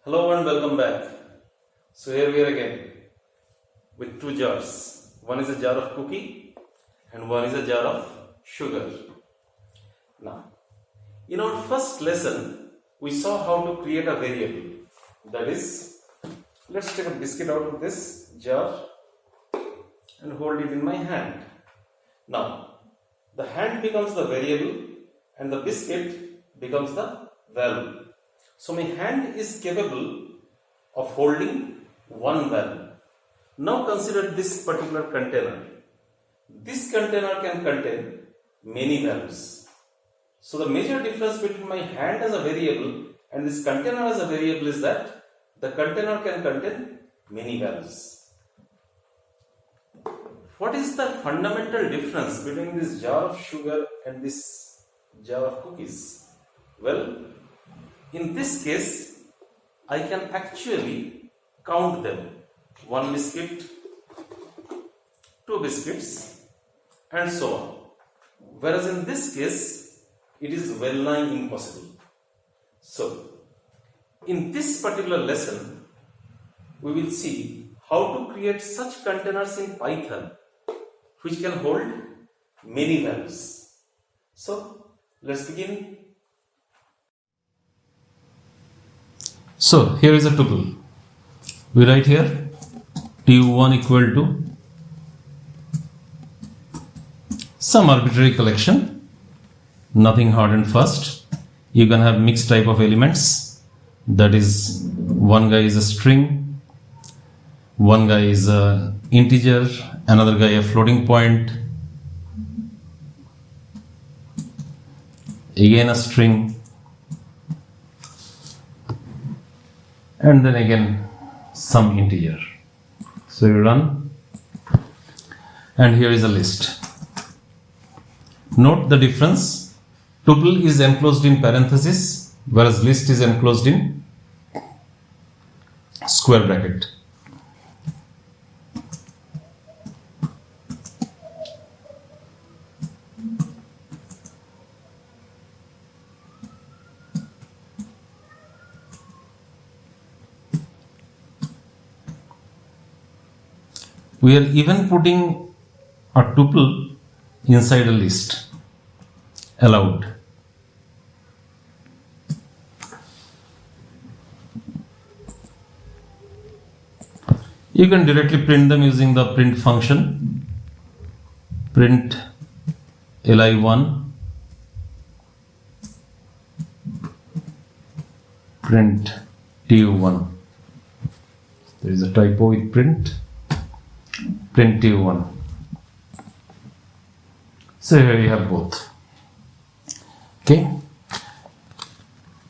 Hello and welcome back. So here we are again with two jars. One is a jar of cookie and one is a jar of sugar. Now, in our first lesson, we saw how to create a variable. That is, let's take a biscuit out of this jar and hold it in my hand. Now, the hand becomes the variable and the biscuit becomes the value. So my hand is capable of holding one value. Now consider this particular container. This container can contain many values. So the major difference between my hand as a variable and this container as a variable is that the container can contain many values. What is the fundamental difference between this jar of sugar and this jar of cookies? Well, in this case, I can actually count them. One biscuit, two biscuits, and so on. Whereas in this case, it is well-nigh impossible. So, in this particular lesson, we will see how to create such containers in Python which can hold many values. So, let's begin. So here is a tuple. We write here tu1 equal to some arbitrary collection, nothing hard and fast. You can have mixed type of elements. That is, one guy is a string, one guy is a integer, another guy a floating point, again a string, and then again some integer. So you run, and here is a list. Note the difference. Tuple is enclosed in parenthesis, whereas list is enclosed in square bracket. We are even putting a tuple inside a list, allowed. You can directly print them using the print function, print li1, print tu1. There is a typo with print tu1. So here you have both. Okay.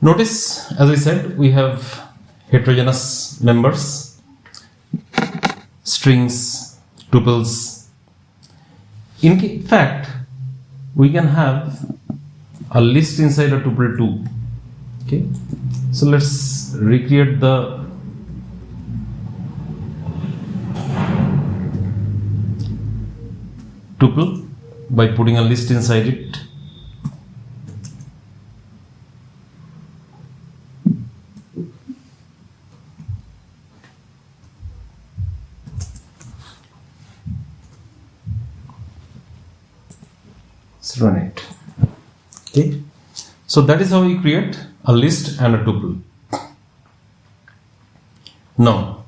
Notice, as I said, we have heterogeneous members, strings, tuples. In fact, we can have a list inside a tuple too. Okay. So let's recreate the tuple by putting a list inside it. Let's run it. Okay. So that is how we create a list and a tuple. Now,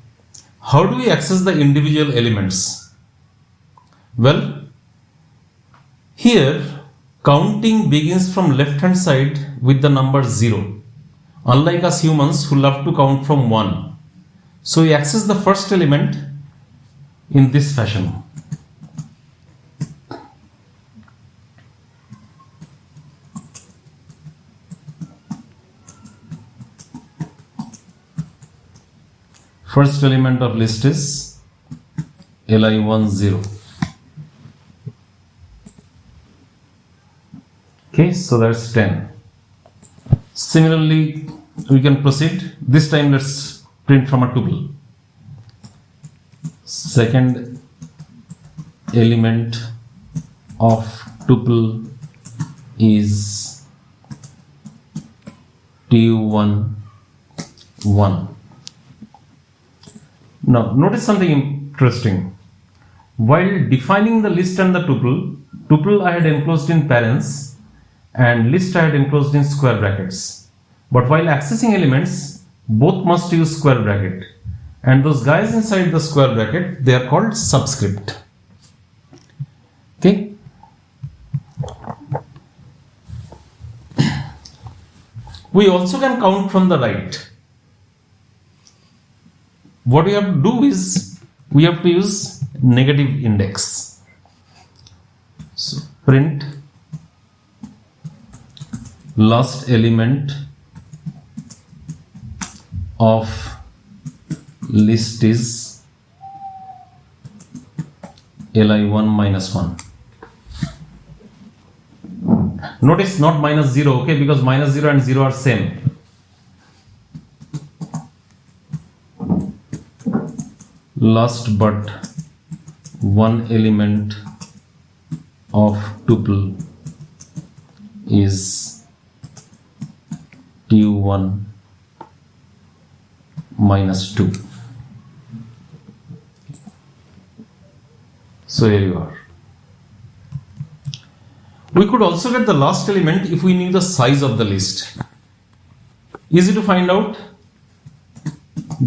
how do we access the individual elements? Well, here, counting begins from left hand side with the number 0, unlike us humans who love to count from 1. So we access the first element in this fashion. First element of list is li10. Okay, so that's 10. Similarly, we can proceed. This time let's print from a tuple. Second element of tuple is tu1 1. Now, notice something interesting. While defining the list and the tuple I had enclosed in parens and list I had enclosed in square brackets. But while accessing elements, both must use square bracket. And those guys inside the square bracket, they are called subscript. Okay. We also can count from the right. What we have to do is, we have to use negative index. So print last element of list is li1 minus 1. Notice not minus 0, okay, because minus 0 and 0 are same. Last but one element of tuple is tu1 minus 2. So here you are. We could also get the last element if we knew the size of the list. Easy to find out.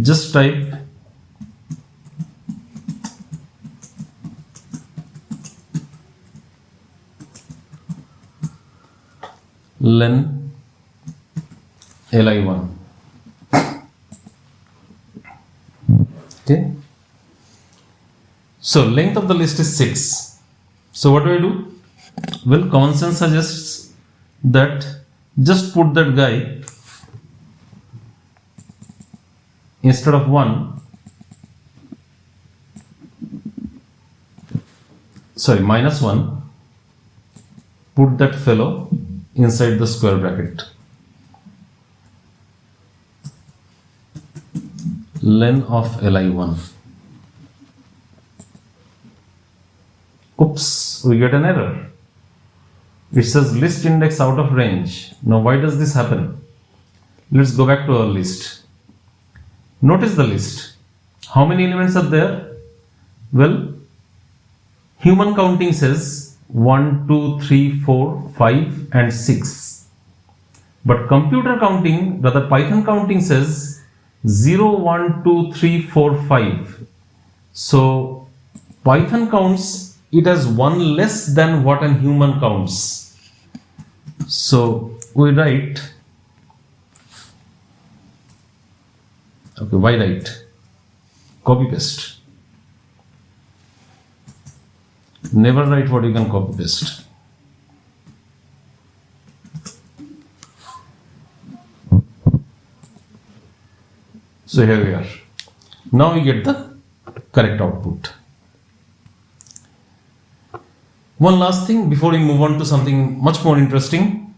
Just type len li1. Okay. So length of the list is 6. So what do I do? Well, common sense suggests that just put that guy instead of 1, minus 1, put that fellow inside the square bracket. Len of li1. Oops, we get an error. It says list index out of range. Now why does this happen? Let's go back to our list. Notice the list. How many elements are there? Well, human counting says 1, 2, 3, 4, 5 and 6. But computer counting, rather Python counting says 0, 1, 2, 3, 4, 5. So Python counts it as one less than what a human counts. So we write, okay, why write? Copy paste. Never write what you can copy paste. So here we are. Now we get the correct output. One last thing before we move on to something much more interesting.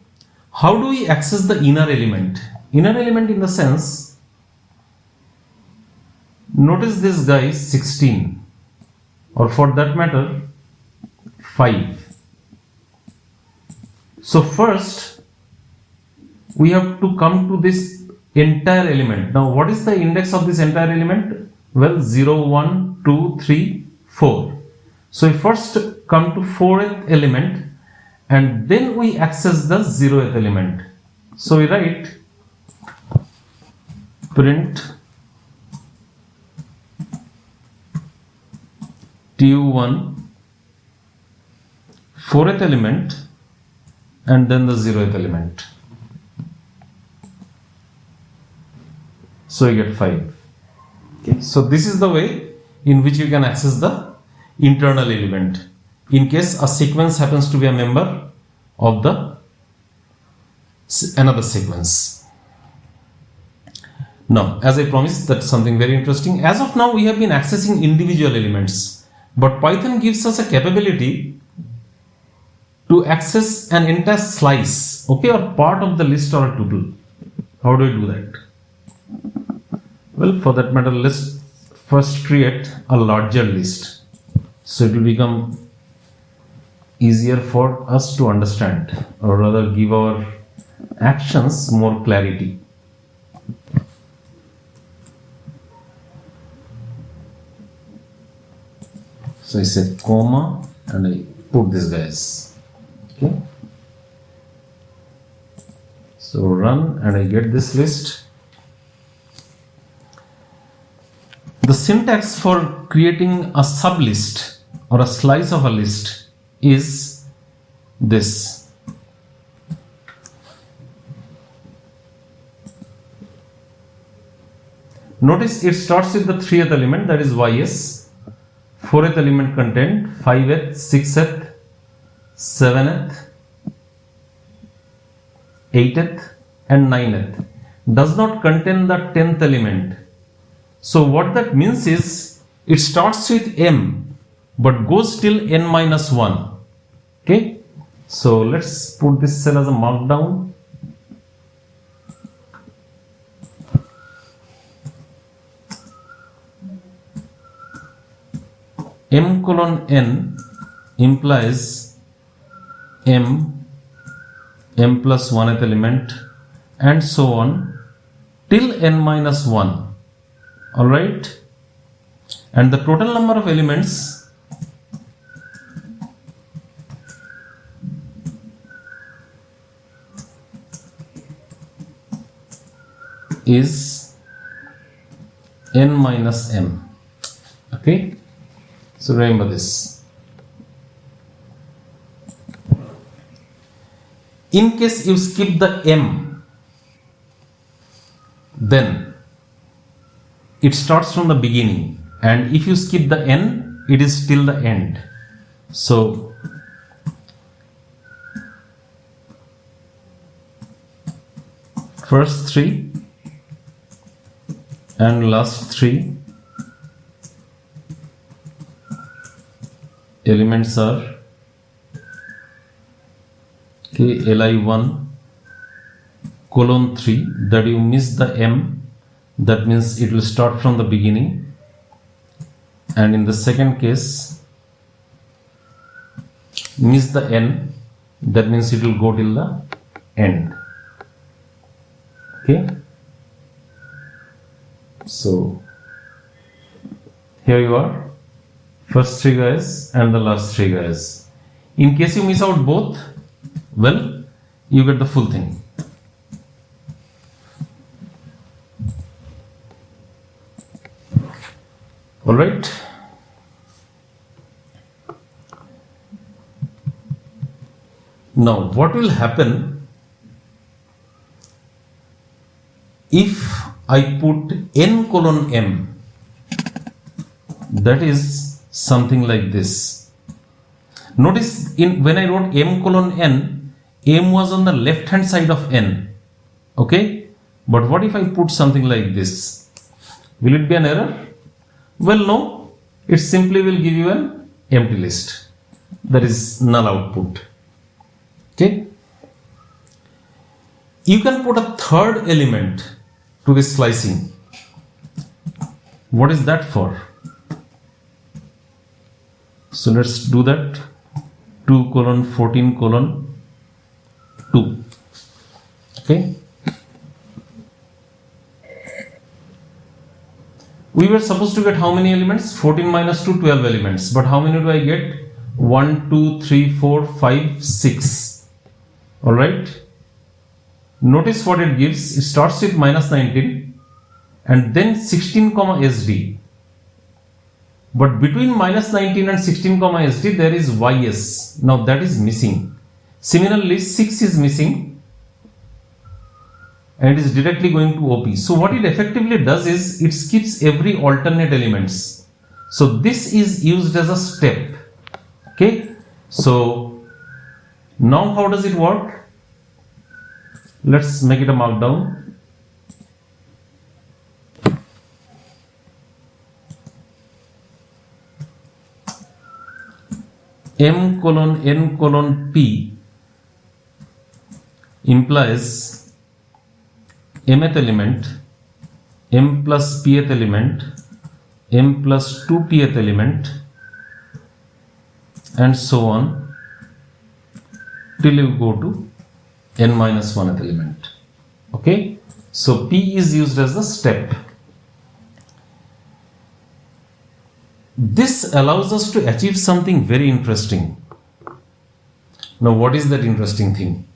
How do we access the inner element? Inner element in the sense, notice this guy is 16, or for that matter 5. So first we have to come to this entire element. Now what is the index of this entire element? Well, 0, 1, 2, 3, 4. So we first come to 4th element and then we access the 0th element. So we write print tu1 4th element and then the 0th element. So you get 5. Okay. So this is the way in which you can access the internal element in case a sequence happens to be a member of the another sequence. Now, as I promised, that's something very interesting. As of now, we have been accessing individual elements, but Python gives us a capability to access an entire slice, okay, or part of the list or a tuple. How do I do that? Well, for that matter, let's first create a larger list. So it will become easier for us to understand, or rather give our actions more clarity. So I say comma and I put this guys. Okay. So run and I get this list. The syntax for creating a sublist or a slice of a list is this. Notice it starts with the 3th element, that is ys, 4th element content, 5th, 6th, 7th, 8th and 9th. Does not contain the 10th element. So what that means is it starts with m but goes till n minus 1. Okay. So let's put this cell as a markdown. M colon n implies m plus 1th element and so on till n minus 1. Alright, and the total number of elements is n minus m. Okay, so remember this. In case you skip the m, then it starts from the beginning, and if you skip the n, it is till the end. So first 3 and last 3 elements are li1 colon 3, that you miss the m, that means it will start from the beginning, and in the second case miss the n, that means it will go till the end. Okay, so here you are, first 3 guys and the last 3 guys. In case you miss out both, well, you get the full thing. Alright. Now what will happen if I put n colon m? That is something like this. Notice when I wrote m colon n, m was on the left hand side of n. Okay, but what if I put something like this? Will it be an error? Well, no, it simply will give you an empty list, that is null output. Okay, you can put a 3rd element to this slicing. What is that for? So let's do that. 2 colon 14 colon 2. Okay, we were supposed to get how many elements? 14 minus 2, 12 elements. But how many do I get? 1, 2, 3, 4, 5, 6. Alright. Notice what it gives. It starts with minus 19 and then 16 comma SD. But between minus 19 and 16 comma SD there is ys. Now that is missing. Similarly 6 is missing and is directly going to OP. So what it effectively does is it skips every alternate elements. So this is used as a step. Okay, so now how does it work? Let's make it a markdown. M colon n colon p implies mth element, m plus pth element, m plus 2pth element, and so on till you go to n minus 1th element. Okay, so p is used as the step. this allows us to achieve something very interesting. Now, what is that interesting thing?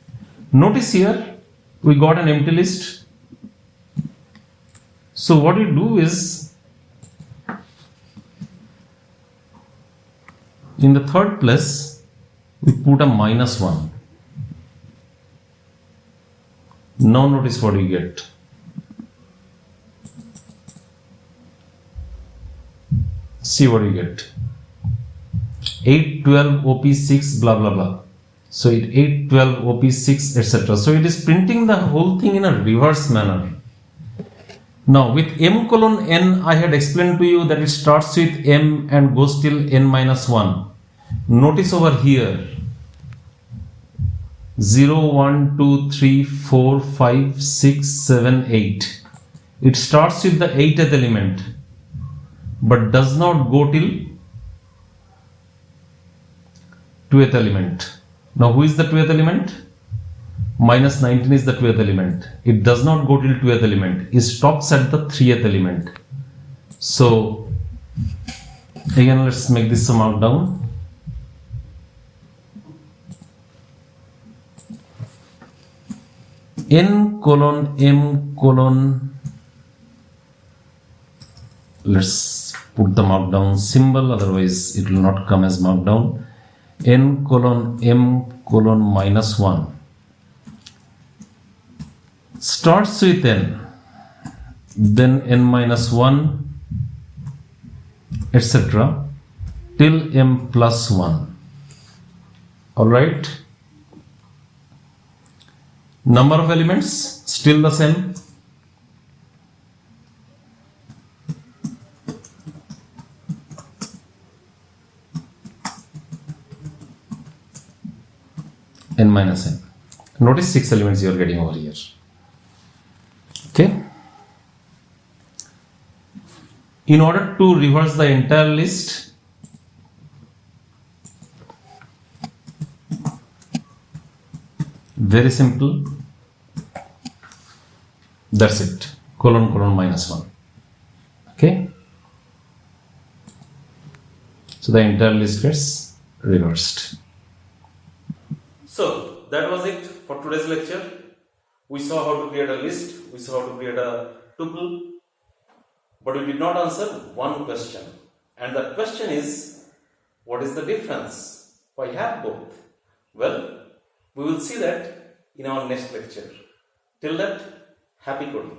Notice here, we got an empty list. So what we do is, in the third place, we put a -1. Now notice what we get. See what you get. 8, 12, OP6, blah blah blah. So 8, 12, OP6, etc. So it is printing the whole thing in a reverse manner. Now with m:(n), I had explained to you that it starts with m and goes till n-1. Notice over here 0, 1, 2, 3, 4, 5, 6, 7, 8. It starts with the 8th element but does not go till 2th element. Now who is the 2th element? -19 is the 2th element. It does not go till 2th element. It stops at the 3th element. So again, let's make this a markdown. n:(m:), let's put the markdown symbol, otherwise it will not come as markdown. n:(m:), starts with n, then n-1, etc. till m+1. Alright. Number of elements still the same. n-n. Notice 6 elements you are getting over here. Okay. In order to reverse the entire list, very simple. That's it. : -1. Okay. So the entire list gets reversed. So that was it for today's lecture. We saw how to create a list, we saw how to create a tuple, but we did not answer one question. And that question is, what is the difference? Why have both? Well, we will see that in our next lecture. Till that, happy coding.